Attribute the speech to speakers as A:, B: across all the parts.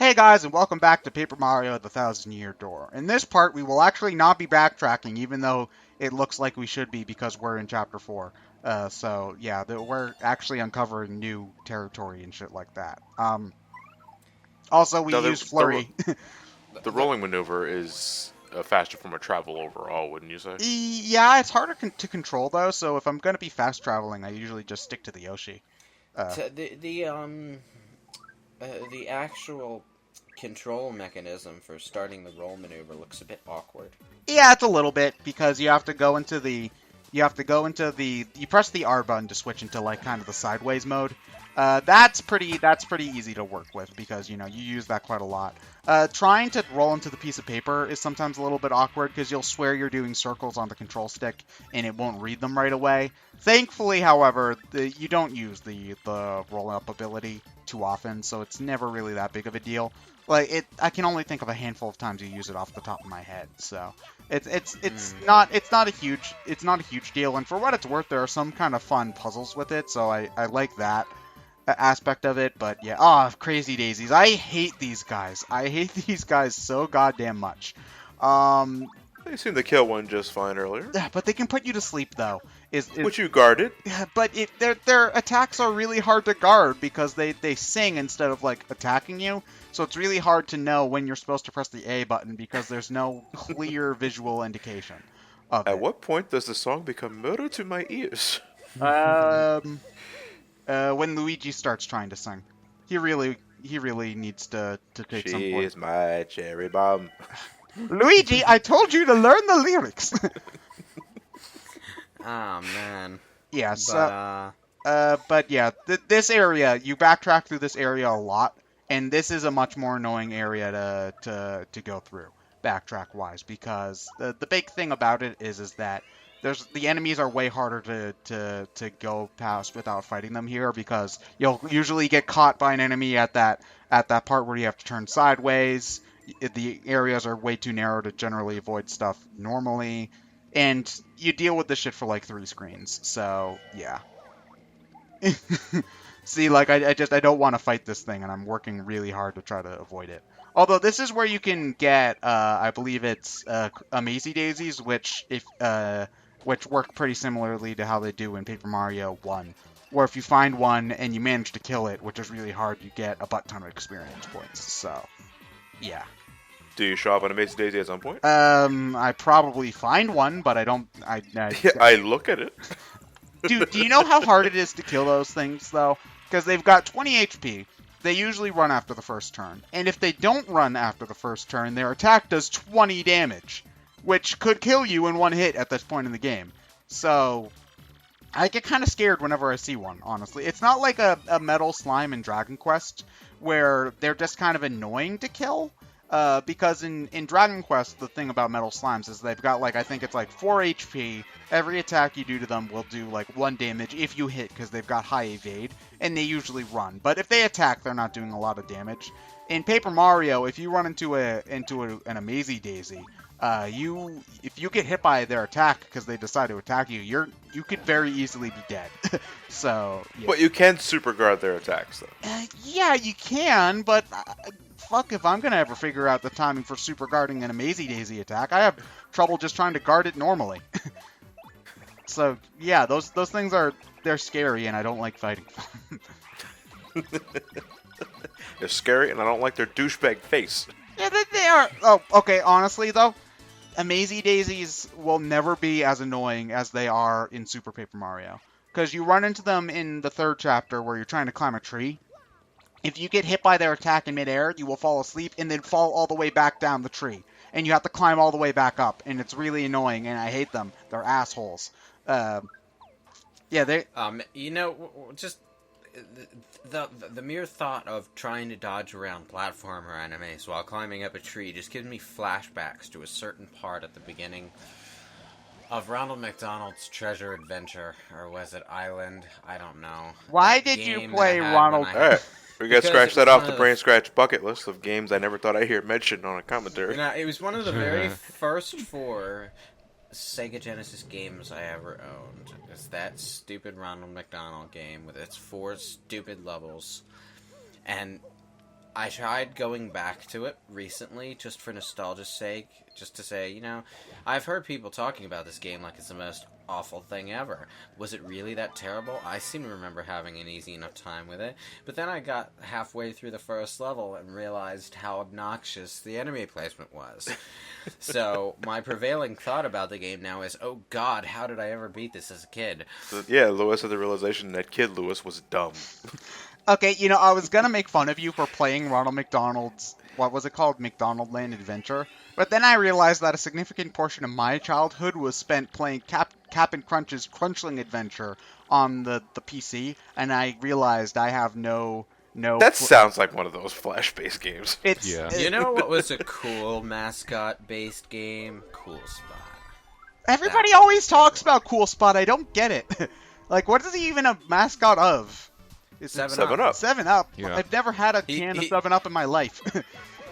A: Hey guys, and welcome back to Paper Mario: The Thousand Year Door. In this part, we will actually not be backtracking, even though it looks like we should be because we're in Chapter 4. So yeah, we're actually uncovering new territory and shit like that. Also, we
B: Now,
A: use Flurry.
B: the rolling maneuver is a faster form of travel overall, wouldn't you say?
A: Yeah, it's harder to control though, so if I'm gonna be fast traveling, I usually just stick to the Yoshi. Uh,
C: The actual control mechanism for starting the roll maneuver looks a bit awkward.
A: Yeah, it's a little bit because you press the R button to switch into like kind of the sideways mode. That's pretty easy to work with because you use that quite a lot. Trying to roll into the piece of paper is sometimes a little bit awkward because you'll swear you're doing circles on the control stick and it won't read them right away. Thankfully, however, you don't use the roll up ability too often, so it's never really that big of a deal. I can only think of a handful of times you use it off the top of my head. So it's not a huge deal. And for what it's worth, there are some kind of fun puzzles with it. So I like that aspect of it. But yeah, crazy daisies! I hate these guys. I hate these guys so goddamn much. Um,
B: They seemed to kill one just fine earlier,
A: yeah, but they can put you to sleep though. Is
B: which you guarded.
A: Yeah, but their attacks are really hard to guard because they sing instead of like attacking you. So it's really hard to know when you're supposed to press the A button because there's no clear visual indication of
B: At
A: it.
B: what point does the song become murder to my ears?
A: Um, when Luigi starts trying to sing, he really needs to take some
B: She
A: point.
B: is my cherry bomb.
A: Luigi, I told you to learn the lyrics.
C: Oh man.
A: Yeah,
C: But
A: so but yeah, this area, you backtrack through this area a lot, and this is a much more annoying area to go through, backtrack wise, because the big thing about it is that the enemies are way harder to go past without fighting them here because you'll usually get caught by an enemy at that part where you have to turn sideways. The areas are way too narrow to generally avoid stuff normally, and you deal with this shit for like 3 screens. So yeah. See, like I don't want to fight this thing, and I'm working really hard to try to avoid it. Although this is where you can get, I believe it's Amazy Daisies, which work pretty similarly to how they do in Paper Mario 1, where if you find one and you manage to kill it, which is really hard, you get a butt ton of experience points. So, yeah.
B: Do you show up on Amazing Daisy at some point?
A: I probably find one, but I don't.
B: Yeah, I look at it.
A: Dude, do you know how hard it is to kill those things, though? Because they've got 20 HP. They usually run after the first turn. And if they don't run after the first turn, their attack does 20 damage, which could kill you in one hit at this point in the game. So, I get kind of scared whenever I see one, honestly. It's not like a metal slime in Dragon Quest, where they're just kind of annoying to kill. Because in Dragon Quest, the thing about metal slimes is they've got like, I think it's like 4 HP. Every attack you do to them will do like 1 damage if you hit because they've got high evade, and they usually run. But if they attack, they're not doing a lot of damage. In Paper Mario, if you run into an Amazy Daisy, if you get hit by their attack because they decide to attack you, you could very easily be dead. So yeah.
B: But you can super guard their attacks, though.
A: Yeah, you can, but fuck if I'm gonna ever figure out the timing for super guarding an Amazy Daisy attack. I have trouble just trying to guard it normally. So yeah, those things they're scary, and I don't like fighting them.
B: They're scary, and I don't like their douchebag face.
A: Yeah, they are. Oh, okay. Honestly, though, Amazy Daisies will never be as annoying as they are in Super Paper Mario. Because you run into them in the third chapter where you're trying to climb a tree. If you get hit by their attack in midair, you will fall asleep and then fall all the way back down the tree. And you have to climb all the way back up. And it's really annoying, and I hate them. They're assholes. Uh, yeah, they.
C: just the mere thought of trying to dodge around platformer enemies while climbing up a tree just gives me flashbacks to a certain part at the beginning of Ronald McDonald's Treasure Adventure, or was it Island? I don't know.
A: Why
C: That
A: did you
C: game
A: play
C: that I had
A: Ronald?
C: when
B: All
C: I
B: right, we got to
C: because
B: scratch
C: it
B: that
C: was
B: off
C: one
B: the
C: of
B: brain scratch bucket list of games I never thought I'd hear mentioned on a commentary.
C: it was one of the very first 4 Sega Genesis games I ever owned. It's that stupid Ronald McDonald game with its 4 stupid levels. And I tried going back to it recently just for nostalgia's sake, just to say, I've heard people talking about this game like it's the most awful thing ever. Was it really that terrible? I seem to remember having an easy enough time with it, but then I got halfway through the first level and realized how obnoxious the enemy placement was. So my prevailing thought about the game now is, oh god, how did I ever beat this as a kid?
B: Yeah, Lewis had the realization that kid Lewis was dumb.
A: Okay, I was gonna make fun of you for playing Ronald McDonald's, what was it called, McDonald Land Adventure, but then I realized that a significant portion of my childhood was spent playing Cap'n Crunch's Crunchling Adventure on the PC, and I realized I have no...
B: That sounds like one of those Flash-based games.
C: You know what was a cool mascot-based game? Cool Spot.
A: Everybody always talks about Cool Spot, I don't get it. Like, what is he even a mascot of?
C: It's
B: 7-Up.
A: 7-Up.
D: Yeah.
A: I've never had a can of 7-Up in my life.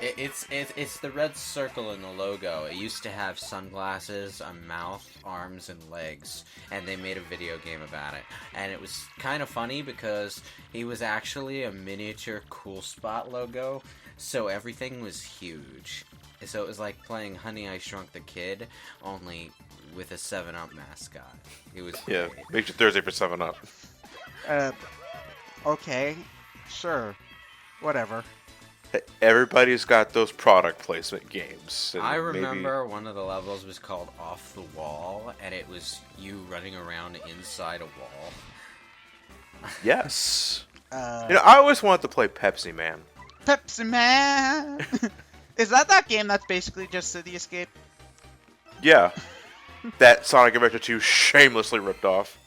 C: It's the red circle in the logo. It used to have sunglasses, a mouth, arms, and legs, and they made a video game about it. And it was kind of funny because he was actually a miniature Cool Spot logo, so everything was huge. So it was like playing Honey, I Shrunk the Kid, only with a 7-Up mascot. It was
B: Yeah,
C: great.
B: makes you Thursday for 7-Up.
A: Okay, sure, whatever.
B: Everybody's got those product placement games. And
C: I
B: maybe-
C: remember one of the levels was called Off the Wall, and it was you running around inside a wall.
B: Yes.
A: Uh,
B: I always wanted to play Pepsi Man.
A: Pepsi Man! Is that game that's basically just City Escape?
B: Yeah. That Sonic Adventure 2 shamelessly ripped off.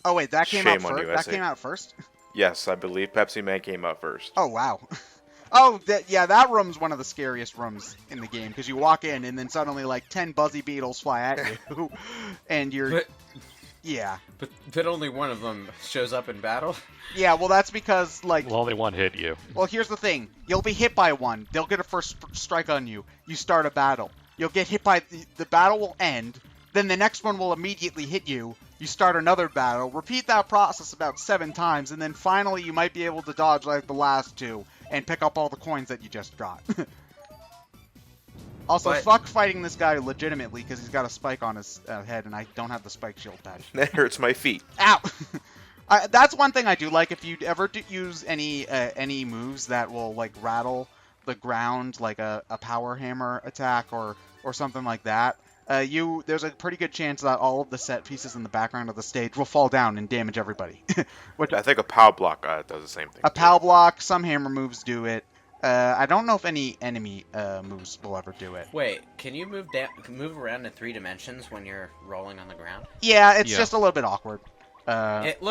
A: Oh wait, that came
B: Shame
A: out
B: on
A: first?
B: you, I
A: That
B: see.
A: came out first?
B: Yes, I believe Pepsi Man came out first.
A: Oh wow. Oh, that room's one of the scariest rooms in the game, because you walk in and then suddenly like 10 buzzy beetles fly at you, and you're...
C: But,
A: Yeah.
C: but only one of them shows up in battle?
A: Yeah, well that's because, like...
D: Well, only one hit you.
A: Well, here's the thing. You'll be hit by one. They'll get a first strike on you. You start a battle. You'll get hit by... The battle will end. Then the next one will immediately hit you. You start another battle. Repeat that process about 7 times. And then finally you might be able to dodge like the last 2. And pick up all the coins that you just got. Also,
C: But-
A: fuck fighting this guy legitimately because he's got a spike on his head. And I don't have the spike shield patch.
B: That hurts my feet.
A: Ow! That's one thing I do like. If you ever use any moves that will like rattle the ground, like a power hammer attack or something like that, there's a pretty good chance that all of the set pieces in the background of the stage will fall down and damage everybody. Which
B: I think a POW block does the same thing.
A: a PAL block, some hammer moves do it. I don't know if any enemy moves will ever do it.
C: Wait, can you move around in 3 dimensions when you're rolling on the ground?
A: Yeah, it's
D: Yeah.
A: just a little bit awkward.
C: It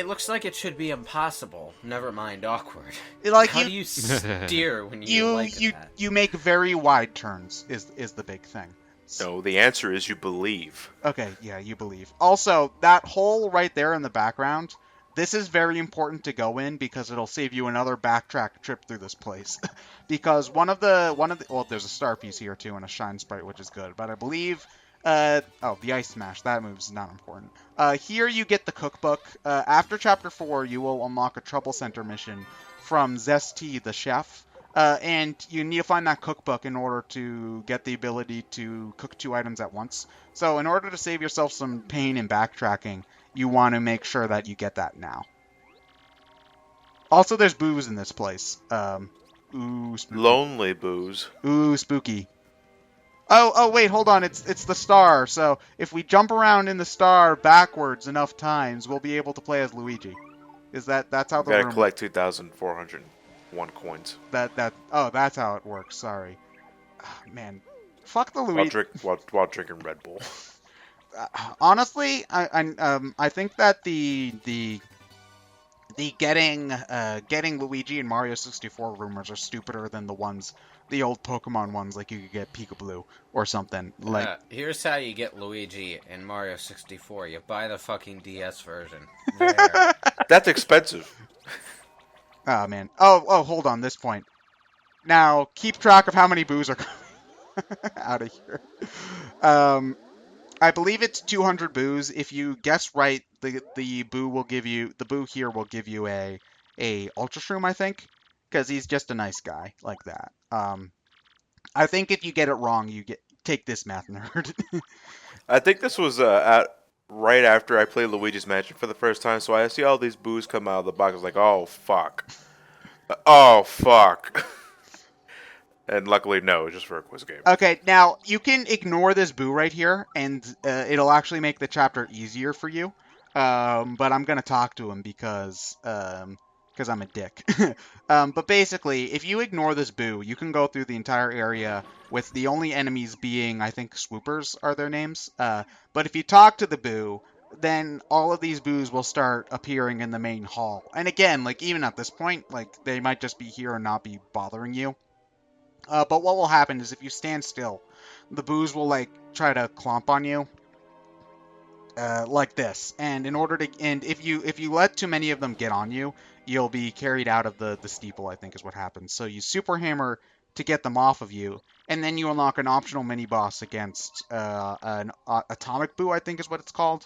C: looks like it should be impossible. Never mind awkward.
A: Like
C: How do you steer when you like that?
A: you make very wide turns is the big thing.
B: No, the answer is you believe.
A: Okay, yeah, you believe. Also, that hole right there in the background, this is very important to go in because it'll save you another backtrack trip through this place. Because one of the well, there's a star piece here too and a shine sprite, which is good. But I believe the ice smash, that move's not important. Here you get the cookbook. After chapter 4, you will unlock a trouble center mission from Zesty the chef. And you need to find that cookbook in order to get the ability to cook 2 items at once. So in order to save yourself some pain in backtracking, you want to make sure that you get that now. Also, there's booze in this place. Ooh, spooky.
B: Lonely booze.
A: Ooh, spooky. Oh, wait, hold on. It's the star. So if we jump around in the star backwards enough times, we'll be able to play as Luigi. That's how the
B: Gotta
A: room...
B: collect 2,401 coins.
A: That's how it works. Sorry. Man, fuck the Luigi.
B: While drinking Red Bull.
A: Honestly, I think that the getting Luigi and Mario 64 rumors are stupider than the old Pokemon ones, like you could get Peekaboo or something. Like,
C: Here's how you get Luigi in Mario 64. You buy the fucking DS version. There.
B: That's expensive.
A: oh man. Oh, hold on. This point. Now keep track of how many boos are coming out of here. I believe it's 200 boos. If you guess right, the boo here will give you a Ultra Shroom, I think. because he's just a nice guy like that. I think if you get it wrong, take this, math nerd.
B: I think this was right after I played Luigi's Mansion for the first time, so I see all these boos come out of the box. I was like, oh, fuck. Oh, fuck. And luckily, no, just for a quiz game.
A: Okay, now you can ignore this boo right here, and it'll actually make the chapter easier for you. But I'm gonna talk to him because I'm a dick. But basically, if you ignore this boo, you can go through the entire area with the only enemies being, I think, swoopers are their names. But if you talk to the boo, then all of these boos will start appearing in the main hall. And again, like, even at this point, like, they might just be here and not be bothering you. But what will happen is if you stand still, the boos will, like, try to clomp on you. Like this. And if you let too many of them get on you, you'll be carried out of the steeple, I think is what happens. So you super hammer to get them off of you, and then you unlock an optional mini boss against an atomic boo, I think is what it's called.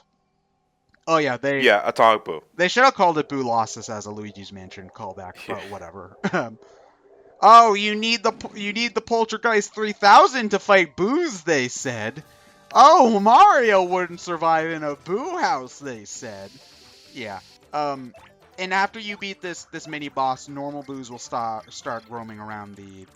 A: Oh yeah,
B: Atomic Boo.
A: They should have called it Boolossus as a Luigi's Mansion callback, but whatever. Oh, you need the Poltergeist 3000 to fight boos, they said. Oh, Mario wouldn't survive in a boo house, they said. Yeah. And after you beat this mini boss, normal boos will start roaming around the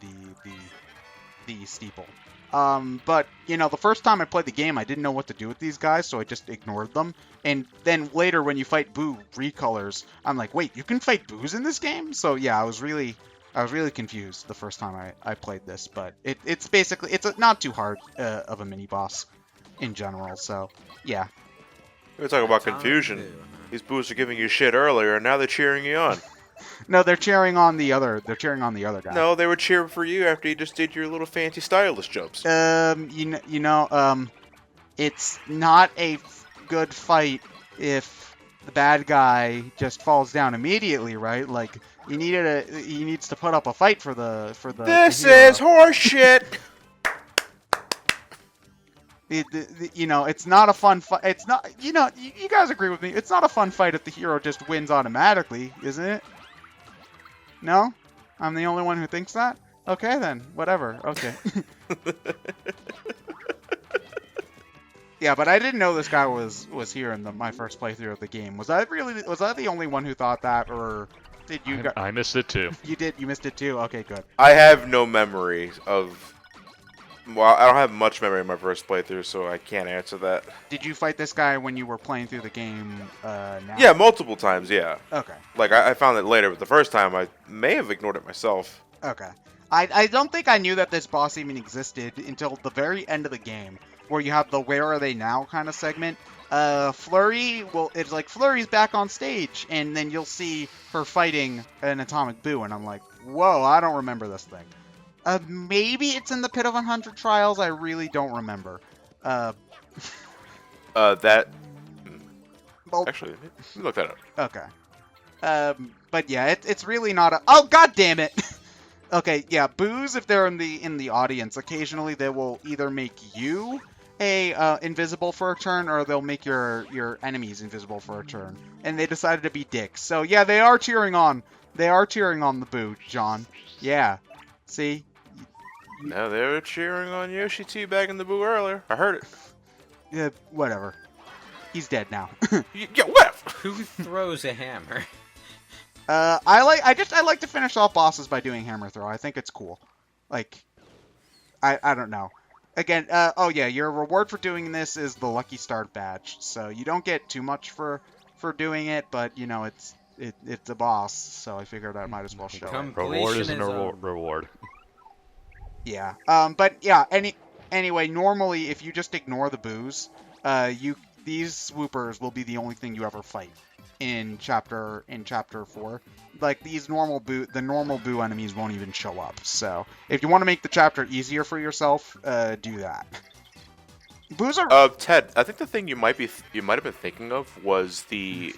A: steeple. But you know, the first time I played the game, I didn't know what to do with these guys, so I just ignored them. And then later, when you fight boo recolors, I'm like, wait, you can fight boos in this game? So yeah, I was really confused the first time I played this, but it's basically not too hard of a mini boss in general. So yeah.
B: We're talking about confusion. These boos are giving you shit earlier, and now they're cheering you on.
A: No, they're cheering on the other. They're cheering on the other guy.
B: No, they were cheering for you after you just did your little fancy stylish jumps.
A: It's not a good fight if the bad guy just falls down immediately, right? Like he needs to put up a fight for the.
B: This is horseshit.
A: It's not a fun fight. It's not. You guys agree with me. It's not a fun fight if the hero just wins automatically, isn't it? No? I'm the only one who thinks that? Okay then, whatever. Okay. Yeah, but I didn't know this guy was here in my first playthrough of the game. Was I the only one who thought that, or did you?
D: I missed it too.
A: You did. You missed it too. Okay, good.
B: I have no memory of. Well, I don't have much memory in my first playthrough, so I can't answer that.
A: Did you fight this guy when you were playing through the game? Now?
B: Yeah, multiple times. Yeah.
A: Okay.
B: Like I found it later, but the first time I may have ignored it myself.
A: Okay. I don't think I knew that this boss even existed until the very end of the game, where you have the "Where are they now?" kind of segment. Flurry it's like Flurry's back on stage, and then you'll see her fighting an atomic boo, and I'm like, whoa, I don't remember this thing. Maybe it's in the Pit of 100 Trials. I really don't remember.
B: That.
A: Well,
B: actually, let me look that up.
A: Okay. But yeah, it's really not a. Oh, god damn it! Okay, yeah, boos, if they're in the audience, occasionally they will either make you invisible for a turn, or they'll make your enemies invisible for a turn. And they decided to be dicks. So yeah, they are cheering on the boo, John. Yeah. See?
B: No, they were cheering on Yoshi teabagging the boo earlier. I heard it.
A: Yeah, whatever. He's dead now.
B: Yeah, whatever.
C: Who throws a hammer?
A: I like to finish off bosses by doing hammer throw. I think it's cool. Like, I don't know. Again, oh yeah, your reward for doing this is the Lucky Start badge. So you don't get too much for doing it, but you know it's a boss, so I figured I might as well show it.
D: Reward isn't a reward.
A: Yeah. But yeah. Anyway, normally if you just ignore the boos, these swoopers will be the only thing you ever fight in chapter 4. Like the normal boo enemies won't even show up. So if you want to make the chapter easier for yourself, do that. Boos are.
B: Ted, I think the thing you might have been thinking of was the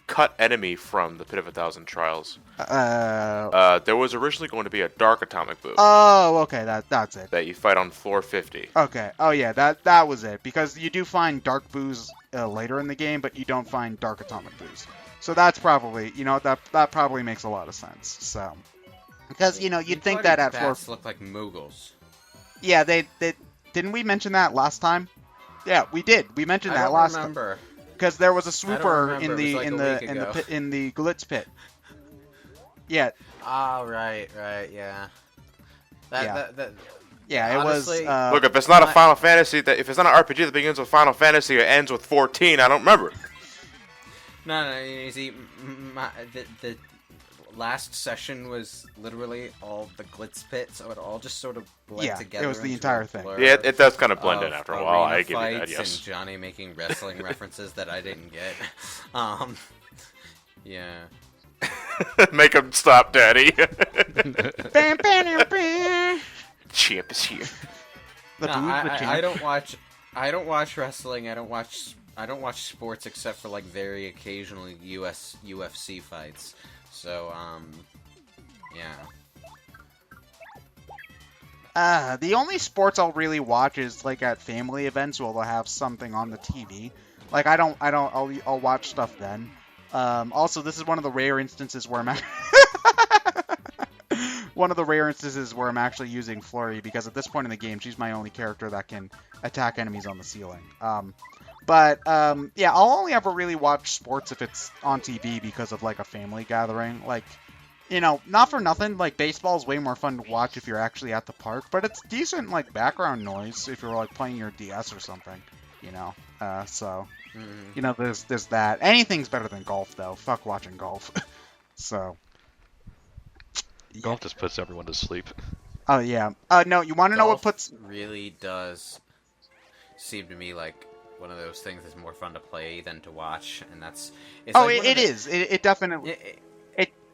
B: cut enemy from the Pit of 1,000 Trials. There was originally going to be a Dark Atomic Boo.
A: Oh, okay, that's it.
B: That you fight on floor 50.
A: Okay. Oh yeah, that was it. Because you do find dark boos later in the game, but you don't find dark atomic boos. So that's probably, that probably makes a lot of sense. So, because you'd think that at floor.
C: Bats look like Moogles.
A: Yeah, they didn't we mention that last time? Yeah, we did. We mentioned that last time. Because there was a swooper in the Glitz pit. Yeah.
C: Oh, right, yeah.
A: Yeah,
C: honestly,
A: it was.
B: Look, if it's not a Final Fantasy, if it's not an RPG that begins with Final Fantasy or ends with 14, I don't remember it.
C: No, you see, the last session was literally all the Glitz pit, so it all just sort of bled together.
A: It was the entire thing.
B: Yeah, it does kind of blend in after a while. I give you that, yes.
C: And Johnny making wrestling references that I didn't get. Yeah.
B: Make him stop, Daddy. Champ is here.
C: I don't watch wrestling. I don't watch sports except for like very occasional UFC fights. So yeah.
A: The only sports I'll really watch is like at family events where they'll have something on the TV. Like I'll watch stuff then. Also, this is one of the rare instances where I'm actually using Flurry, because at this point in the game, she's my only character that can attack enemies on the ceiling. Yeah, I'll only ever really watch sports if it's on TV because of like a family gathering. Like, not for nothing, like baseball is way more fun to watch if you're actually at the park, but it's decent like background noise if you're like playing your DS or something, so. There's that. Anything's better than golf, though. Fuck watching golf. So.
D: Golf just puts everyone to sleep.
A: Oh, yeah. No, you want to know what puts...
C: really does seem to me like one of those things that's more fun to play than to watch, and that's...
A: It is. It definitely...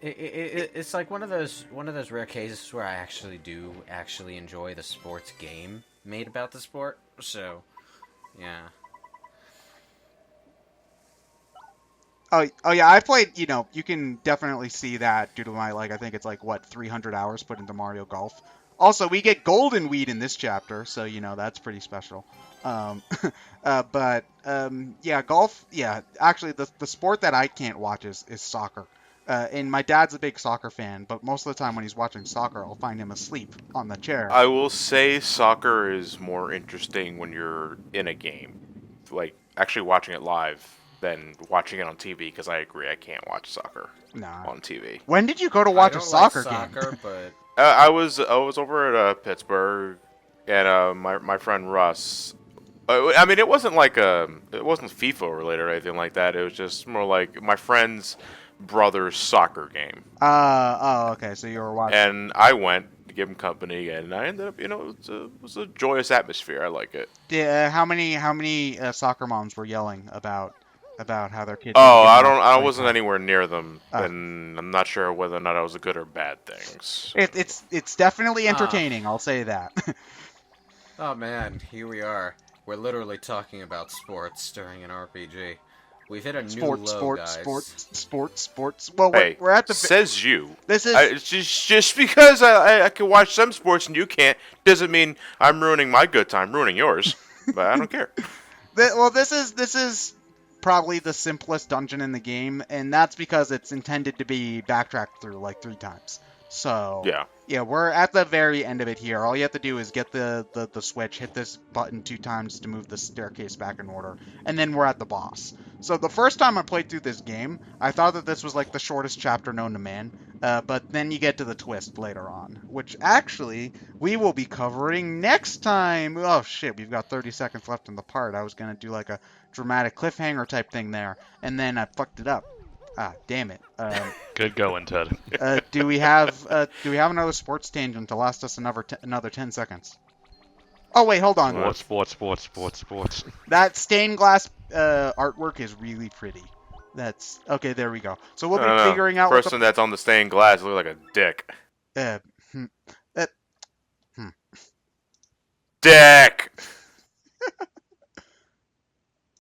C: It's like one of those rare cases where I actually enjoy the sports game made about the sport, so... Yeah.
A: Oh yeah, I played, you can definitely see that due to my, I think it's 300 hours put into Mario Golf. Also, we get Golden Weed in this chapter, so, that's pretty special. Yeah, golf, yeah, actually, the sport that I can't watch is soccer. And my dad's a big soccer fan, but most of the time when he's watching soccer, I'll find him asleep on the chair.
B: I will say soccer is more interesting when you're in a game. Like, actually watching it live than watching it on TV, because I agree, I can't watch soccer on TV.
A: When did you go to watch a soccer game?
C: But...
B: I was over at Pittsburgh, and my friend Russ. I mean, it wasn't it wasn't FIFA related or anything like that. It was just more like my friend's brother's soccer game.
A: Okay, so you were watching.
B: And I went to give him company, and I ended up, it was a joyous atmosphere. I like it.
A: Yeah, how many soccer moms were yelling about how their kids...
B: Oh, I wasn't anywhere near them, and I'm not sure whether or not it was a good or bad thing. So.
A: It's definitely entertaining, I'll say that.
C: Oh man, here we are. We're literally talking about sports during an RPG. We've hit a new low, guys.
A: Sports. Well,
B: hey,
A: we're at the...
B: Says you.
A: This is...
B: Just because I can watch some sports and you can't, doesn't mean I'm ruining my good time, ruining yours. But I don't care.
A: Well, this is probably the simplest dungeon in the game, and that's because it's intended to be backtracked through 3 times. So yeah, we're at the very end of it here. All you have to do is get the switch, hit this button 2 times to move the staircase back in order, and then we're at the boss. So the first time I played through this game, I thought that this was the shortest chapter known to man, but then you get to the twist later on, which actually we will be covering next time. Oh shit, we've got 30 seconds left in the part. I was gonna do a dramatic cliffhanger type thing there, and then I fucked it up. Ah, damn it.
D: Good going, Ted.
A: Do we have another sports tangent to last us another 10 seconds? Oh wait, hold on.
D: Sports.
A: That stained glass artwork is really pretty. That's okay. There we go. So we'll be figuring out.
B: Person that's on the stained glass looks like a dick. Dick.